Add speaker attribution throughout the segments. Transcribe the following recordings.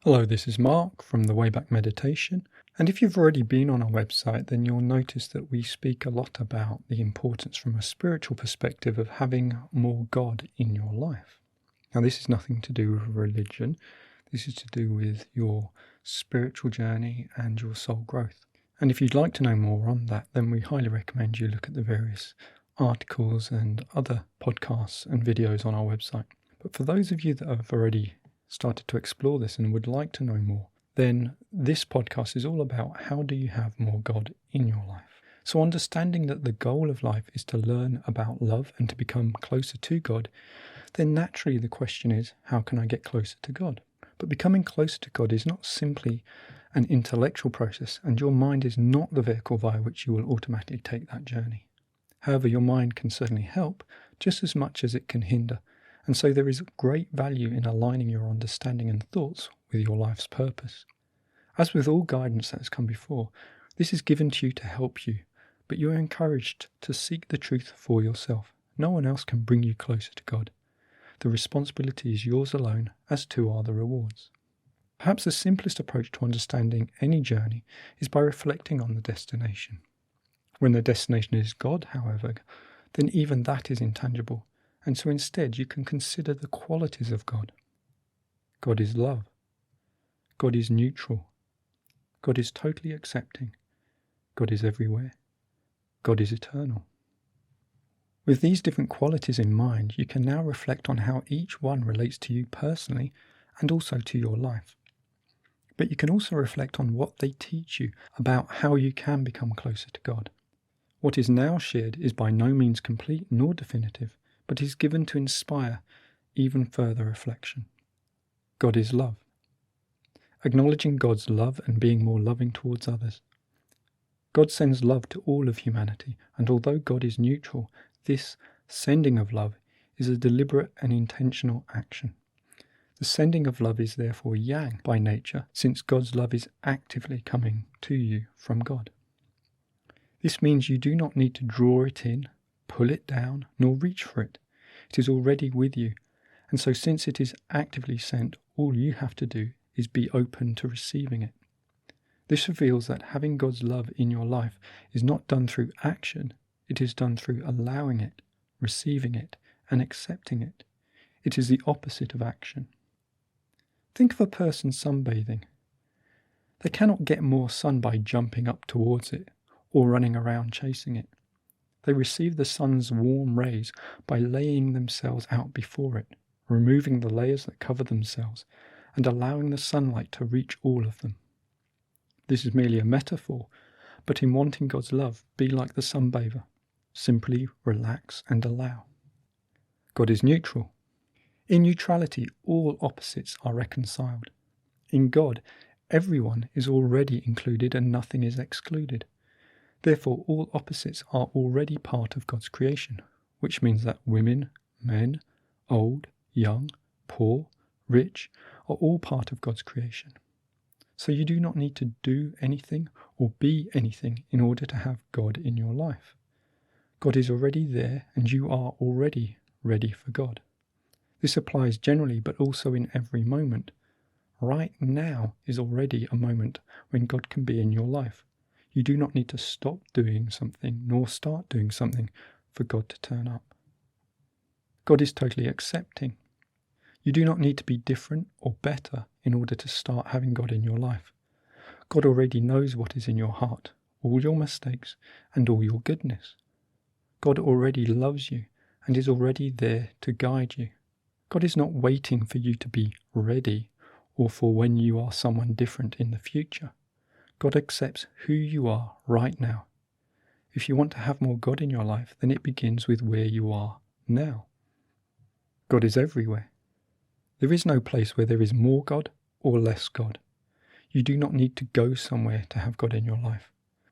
Speaker 1: Hello, this is Mark from the Wayback Meditation, and if you've already been on our website, then you'll notice that we speak a lot about the importance from a spiritual perspective of having more God in your life. Now, this is nothing to do with religion. This is to do with your spiritual journey and your soul growth. And if you'd like to know more on that, then we highly recommend you look at the various articles and other podcasts and videos on our website. But for those of you that have already started to explore this and would like to know more, then this podcast is all about how do you have more God in your life. So understanding that the goal of life is to learn about love and to become closer to God, then naturally the question is, how can I get closer to God? But becoming closer to God is not simply an intellectual process, and your mind is not the vehicle via which you will automatically take that journey. However, your mind can certainly help just as much as it can hinder. And so there is great value in aligning your understanding and thoughts with your life's purpose. As with all guidance that has come before, this is given to you to help you, but you are encouraged to seek the truth for yourself. No one else can bring you closer to God. The responsibility is yours alone, as too are the rewards. Perhaps the simplest approach to understanding any journey is by reflecting on the destination. When the destination is God, however, then even that is intangible. And so instead you can consider the qualities of God. God is love. God is neutral. God is totally accepting. God is everywhere. God is eternal. With these different qualities in mind, you can now reflect on how each one relates to you personally and also to your life. But you can also reflect on what they teach you about how you can become closer to God. What is now shared is by no means complete nor definitive, but is given to inspire even further reflection. God is love. Acknowledging God's love and being more loving towards others. God sends love to all of humanity, and although God is neutral, this sending of love is a deliberate and intentional action. The sending of love is therefore yang by nature, since God's love is actively coming to you from God. This means you do not need to draw it in, pull it down, nor reach for it. It is already with you, and so since it is actively sent, all you have to do is be open to receiving it. This reveals that having God's love in your life is not done through action, it is done through allowing it, receiving it, and accepting it. It is the opposite of action. Think of a person sunbathing. They cannot get more sun by jumping up towards it or running around chasing it. They receive the sun's warm rays by laying themselves out before it, removing the layers that cover themselves, and allowing the sunlight to reach all of them. This is merely a metaphor, but in wanting God's love, be like the sunbather. Simply relax and allow. God is neutral. In neutrality, all opposites are reconciled. In God, everyone is already included and nothing is excluded. Therefore, all opposites are already part of God's creation, which means that women, men, old, young, poor, rich, are all part of God's creation. So you do not need to do anything or be anything in order to have God in your life. God is already there and you are already ready for God. This applies generally but also in every moment. Right now is already a moment when God can be in your life. You do not need to stop doing something nor start doing something for God to turn up. God is totally accepting. You do not need to be different or better in order to start having God in your life. God already knows what is in your heart, all your mistakes and all your goodness. God already loves you and is already there to guide you. God is not waiting for you to be ready or for when you are someone different in the future. God accepts who you are right now. If you want to have more God in your life, then it begins with where you are now. God is everywhere. There is no place where there is more God or less God. You do not need to go somewhere to have God in your life.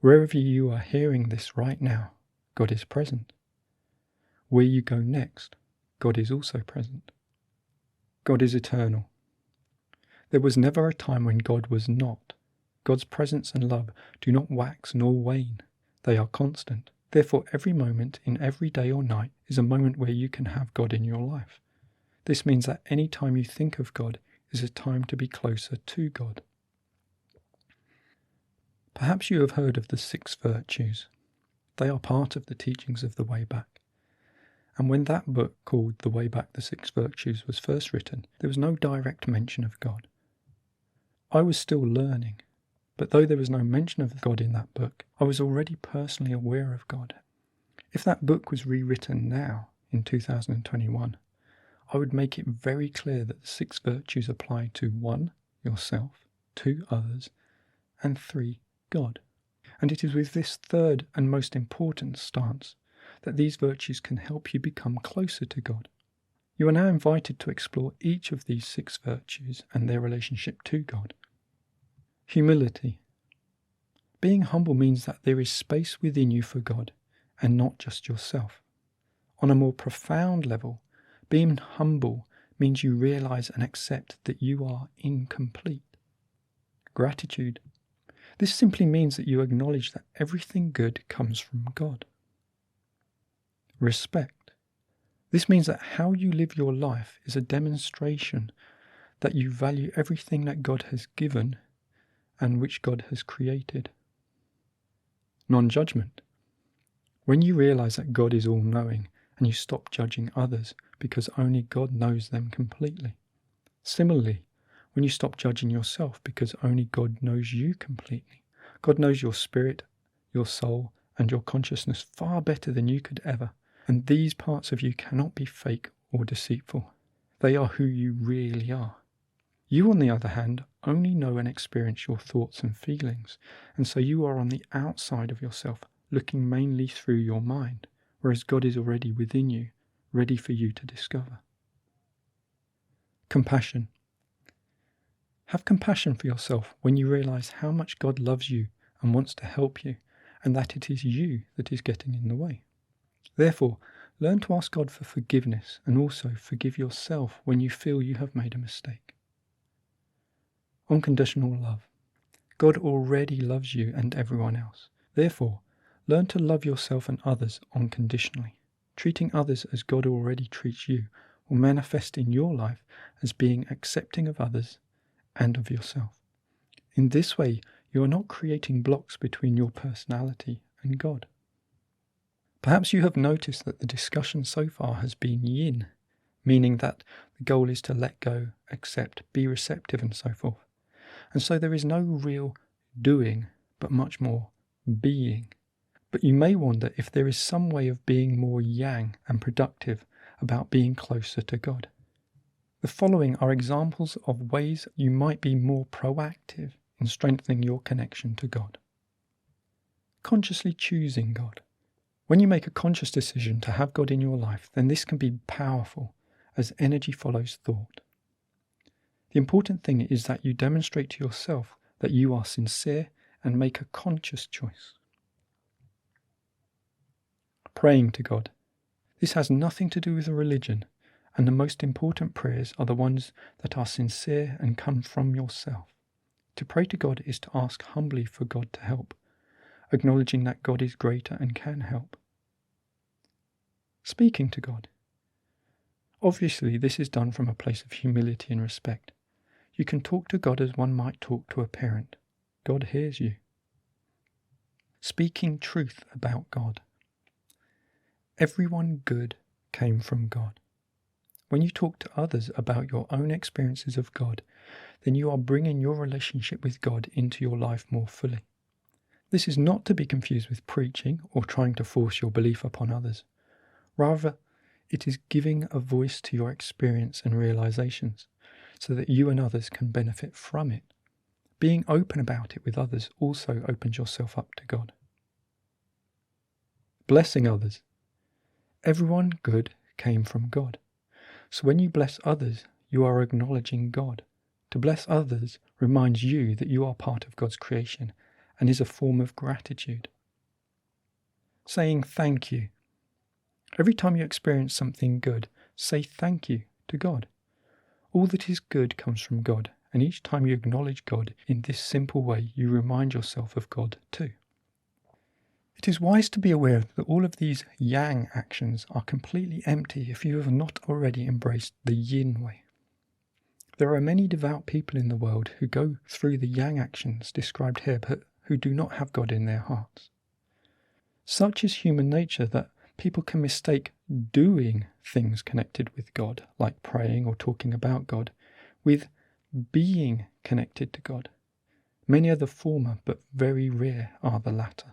Speaker 1: Wherever you are hearing this right now, God is present. Where you go next, God is also present. God is eternal. There was never a time when God was not. God's presence and love do not wax nor wane. They are constant. Therefore, every moment in every day or night is a moment where you can have God in your life. This means that any time you think of God is a time to be closer to God. Perhaps you have heard of the 6 virtues. They are part of the teachings of the Way Back. And when that book called The Way Back, the 6 Virtues was first written, there was no direct mention of God. I was still learning, but though there was no mention of God in that book, I was already personally aware of God. If that book was rewritten now, in 2021, I would make it very clear that the 6 virtues apply to 1, yourself, 2, others, and 3, God. And it is with this third and most important stance that these virtues can help you become closer to God. You are now invited to explore each of these 6 virtues and their relationship to God. Humility. Being humble means that there is space within you for God, and not just yourself. On a more profound level, being humble means you realize and accept that you are incomplete. Gratitude. This simply means that you acknowledge that everything good comes from God. Respect. This means that how you live your life is a demonstration that you value everything that God has given and which God has created. Non-judgment. When you realize that God is all-knowing and you stop judging others because only God knows them completely. Similarly, when you stop judging yourself because only God knows you completely. God knows your spirit, your soul, and your consciousness far better than you could ever. And these parts of you cannot be fake or deceitful. They are who you really are. You, on the other hand, only know and experience your thoughts and feelings, and so you are on the outside of yourself, looking mainly through your mind, whereas God is already within you, ready for you to discover. Compassion. Have compassion for yourself when you realize how much God loves you and wants to help you, and that it is you that is getting in the way. Therefore, learn to ask God for forgiveness and also forgive yourself when you feel you have made a mistake. Unconditional love. God already loves you and everyone else. Therefore, learn to love yourself and others unconditionally. Treating others as God already treats you will manifest in your life as being accepting of others and of yourself. In this way, you are not creating blocks between your personality and God. Perhaps you have noticed that the discussion so far has been yin, meaning that the goal is to let go, accept, be receptive, and so forth. And so there is no real doing, but much more being. But you may wonder if there is some way of being more yang and productive about being closer to God. The following are examples of ways you might be more proactive in strengthening your connection to God. Consciously choosing God. When you make a conscious decision to have God in your life, then this can be powerful, as energy follows thought. The important thing is that you demonstrate to yourself that you are sincere and make a conscious choice. Praying to God. This has nothing to do with a religion, and the most important prayers are the ones that are sincere and come from yourself. To pray to God is to ask humbly for God to help, acknowledging that God is greater and can help. Speaking to God. Obviously, this is done from a place of humility and respect. You can talk to God as one might talk to a parent. God hears you. Speaking truth about God. Everyone good came from God. When you talk to others about your own experiences of God, then you are bringing your relationship with God into your life more fully. This is not to be confused with preaching or trying to force your belief upon others. Rather, it is giving a voice to your experience and realizations, so that you and others can benefit from it. Being open about it with others also opens yourself up to God. Blessing others. Everyone good came from God. So when you bless others, you are acknowledging God. To bless others reminds you that you are part of God's creation and is a form of gratitude. Saying thank you. Every time you experience something good, say thank you to God. All that is good comes from God, and each time you acknowledge God in this simple way, you remind yourself of God too. It is wise to be aware that all of these yang actions are completely empty if you have not already embraced the yin way. There are many devout people in the world who go through the yang actions described here, but who do not have God in their hearts. Such is human nature that people can mistake doing things connected with God, like praying or talking about God, with being connected to God. Many are the former, but very rare are the latter.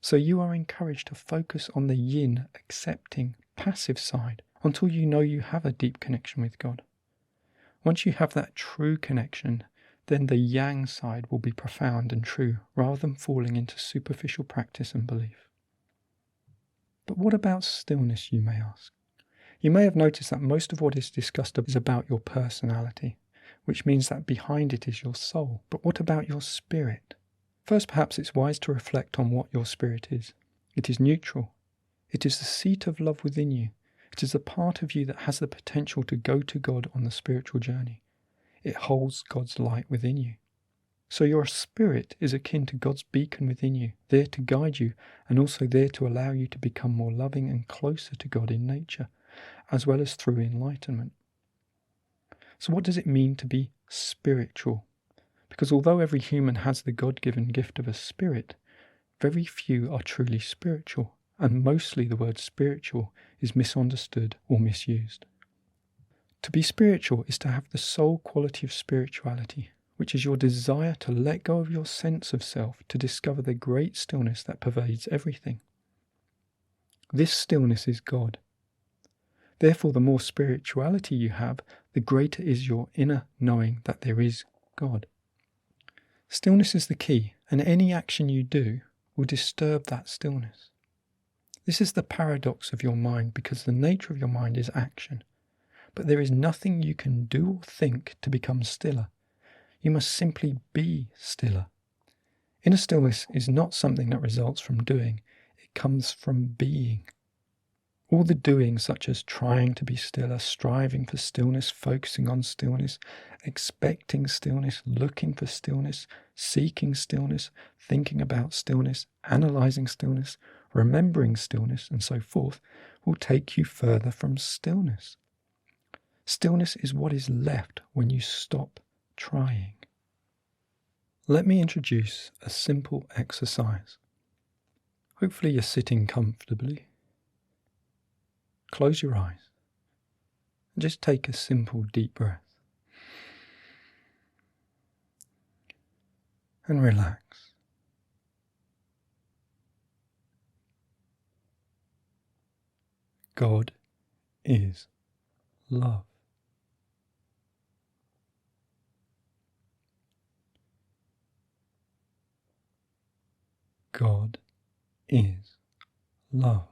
Speaker 1: So you are encouraged to focus on the yin, accepting, passive side until you know you have a deep connection with God. Once you have that true connection, then the yang side will be profound and true, rather than falling into superficial practice and belief. But what about stillness, you may ask? You may have noticed that most of what is discussed is about your personality, which means that behind it is your soul. But what about your spirit? First, perhaps it's wise to reflect on what your spirit is. It is neutral. It is the seat of love within you. It is a part of you that has the potential to go to God on the spiritual journey. It holds God's light within you. So your spirit is akin to God's beacon within you, there to guide you and also there to allow you to become more loving and closer to God in nature, as well as through enlightenment. So what does it mean to be spiritual? Because although every human has the God-given gift of a spirit, very few are truly spiritual, and mostly the word spiritual is misunderstood or misused. To be spiritual is to have the sole quality of spirituality, which is your desire to let go of your sense of self to discover the great stillness that pervades everything. This stillness is God. Therefore, the more spirituality you have, the greater is your inner knowing that there is God. Stillness is the key, and any action you do will disturb that stillness. This is the paradox of your mind, because the nature of your mind is action. But there is nothing you can do or think to become stiller. You must simply be stiller. Inner stillness is not something that results from doing, it comes from being. All the doing, such as trying to be stiller, striving for stillness, focusing on stillness, expecting stillness, looking for stillness, seeking stillness, thinking about stillness, analysing stillness, remembering stillness, and so forth, will take you further from stillness. Stillness is what is left when you stop trying. Let me introduce a simple exercise. Hopefully you're sitting comfortably. Close your eyes and just take a simple deep breath and relax. God is love. God is love.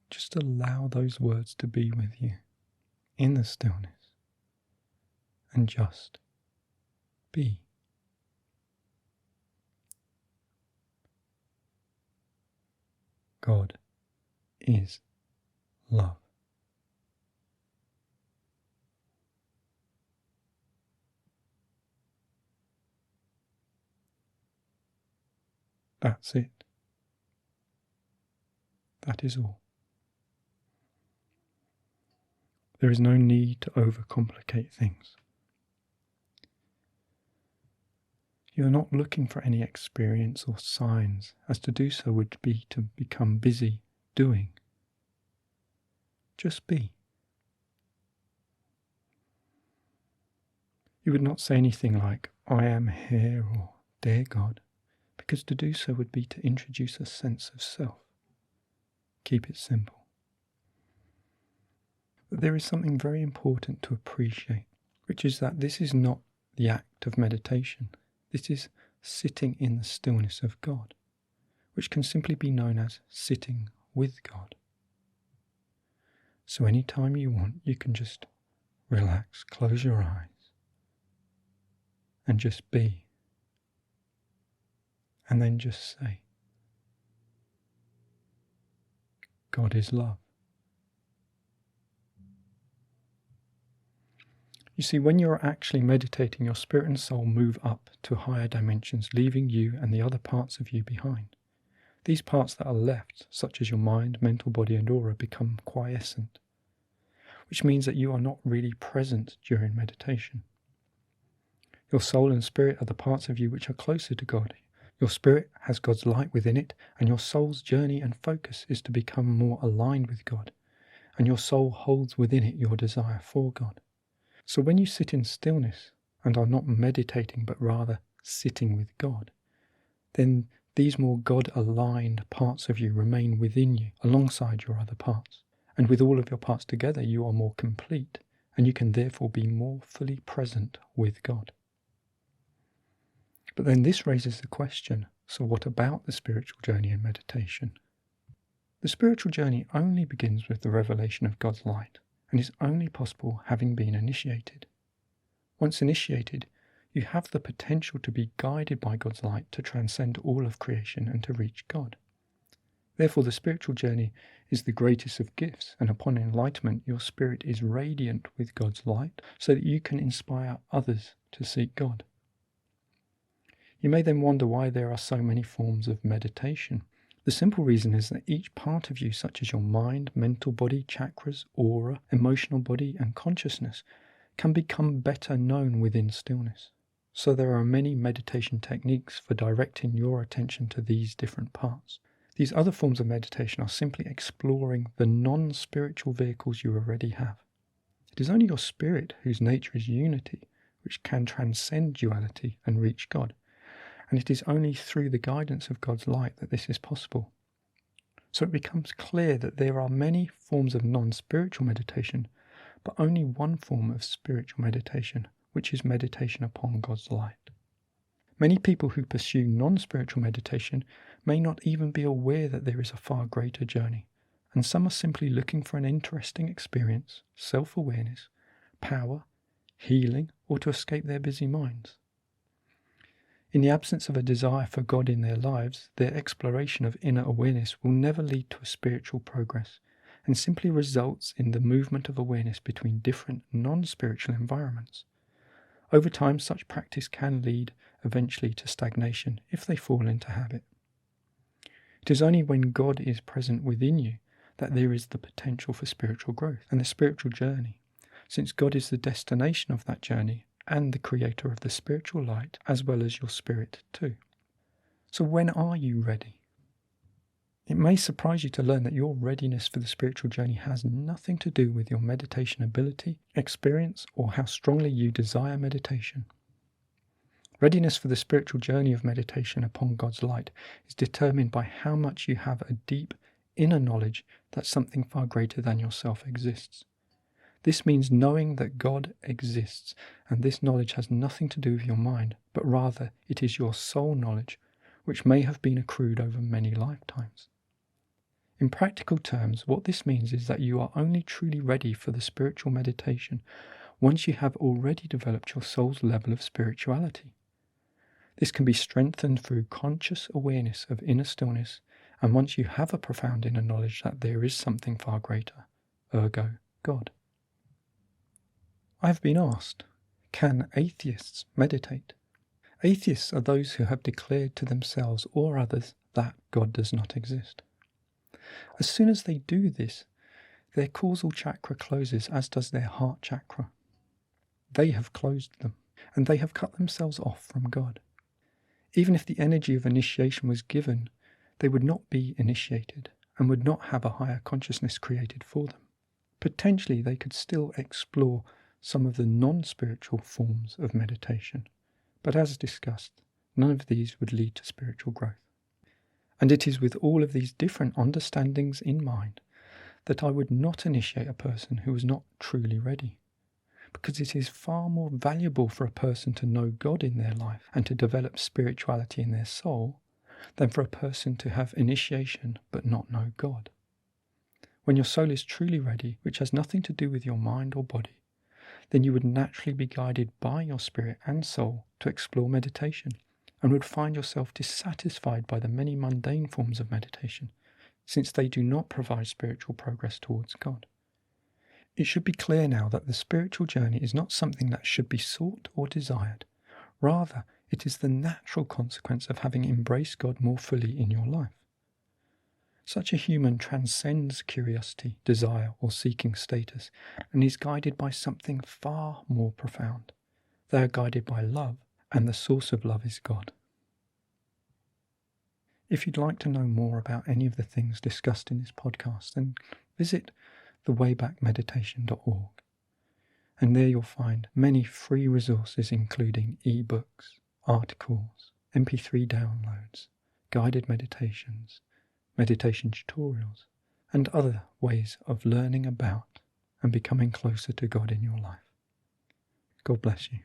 Speaker 1: Just allow those words to be with you in the stillness and just be. God is love. That's it. That is all. There is no need to overcomplicate things. You are not looking for any experience or signs, as to do so would be to become busy doing. Just be. You would not say anything like, I am here, or dear God, because to do so would be to introduce a sense of self. Keep it simple. But there is something very important to appreciate, which is that this is not the act of meditation. This is sitting in the stillness of God, which can simply be known as sitting with God. So anytime you want, you can just relax, close your eyes, and just be. And then just say, God is love. You see, when you're actually meditating, your spirit and soul move up to higher dimensions, leaving you and the other parts of you behind. These parts that are left, such as your mind, mental body and aura, become quiescent, which means that you are not really present during meditation. Your soul and spirit are the parts of you which are closer to God. Your spirit has God's light within it, and your soul's journey and focus is to become more aligned with God, and your soul holds within it your desire for God. So when you sit in stillness and are not meditating but rather sitting with God, then these more God-aligned parts of you remain within you alongside your other parts. And with all of your parts together, you are more complete, and you can therefore be more fully present with God. But then this raises the question, so what about the spiritual journey and meditation? The spiritual journey only begins with the revelation of God's light, and is only possible having been initiated. Once initiated, you have the potential to be guided by God's light to transcend all of creation and to reach God. Therefore, the spiritual journey is the greatest of gifts, and upon enlightenment, your spirit is radiant with God's light so that you can inspire others to seek God. You may then wonder why there are so many forms of meditation. The simple reason is that each part of you, such as your mind, mental body, chakras, aura, emotional body, and consciousness, can become better known within stillness. So there are many meditation techniques for directing your attention to these different parts. These other forms of meditation are simply exploring the non-spiritual vehicles you already have. It is only your spirit, whose nature is unity, which can transcend duality and reach God. And it is only through the guidance of God's light that this is possible. So it becomes clear that there are many forms of non-spiritual meditation, but only one form of spiritual meditation, which is meditation upon God's light. Many people who pursue non-spiritual meditation may not even be aware that there is a far greater journey, and some are simply looking for an interesting experience, self-awareness, power, healing, or to escape their busy minds. In the absence of a desire for God in their lives, their exploration of inner awareness will never lead to a spiritual progress, and simply results in the movement of awareness between different non-spiritual environments. Over time, such practice can lead eventually to stagnation if they fall into habit. It is only when God is present within you that there is the potential for spiritual growth and the spiritual journey, since God is the destination of that journey and the creator of the spiritual light as well as your spirit too. So when are you ready? It may surprise you to learn that your readiness for the spiritual journey has nothing to do with your meditation ability, experience, or how strongly you desire meditation. Readiness for the spiritual journey of meditation upon God's light is determined by how much you have a deep inner knowledge that something far greater than yourself exists. This means knowing that God exists, and this knowledge has nothing to do with your mind, but rather it is your soul knowledge, which may have been accrued over many lifetimes. In practical terms, what this means is that you are only truly ready for the spiritual meditation once you have already developed your soul's level of spirituality. This can be strengthened through conscious awareness of inner stillness, and once you have a profound inner knowledge that there is something far greater, ergo God. I have been asked, can atheists meditate? Atheists are those who have declared to themselves or others that God does not exist. As soon as they do this, their causal chakra closes, as does their heart chakra. They have closed them, and they have cut themselves off from God. Even if the energy of initiation was given, they would not be initiated and would not have a higher consciousness created for them. Potentially, they could still explore some of the non-spiritual forms of meditation, but as discussed, none of these would lead to spiritual growth. And it is with all of these different understandings in mind that I would not initiate a person who was not truly ready, because it is far more valuable for a person to know God in their life and to develop spirituality in their soul than for a person to have initiation but not know God. When your soul is truly ready, which has nothing to do with your mind or body, then you would naturally be guided by your spirit and soul to explore meditation, and would find yourself dissatisfied by the many mundane forms of meditation, since they do not provide spiritual progress towards God. It should be clear now that the spiritual journey is not something that should be sought or desired. Rather, it is the natural consequence of having embraced God more fully in your life. Such a human transcends curiosity, desire, or seeking status, and is guided by something far more profound. They are guided by love, and the source of love is God. If you'd like to know more about any of the things discussed in this podcast, then visit thewaybackmeditation.org. And there you'll find many free resources including ebooks, articles, MP3 downloads, guided meditations, meditation tutorials, and other ways of learning about and becoming closer to God in your life. God bless you.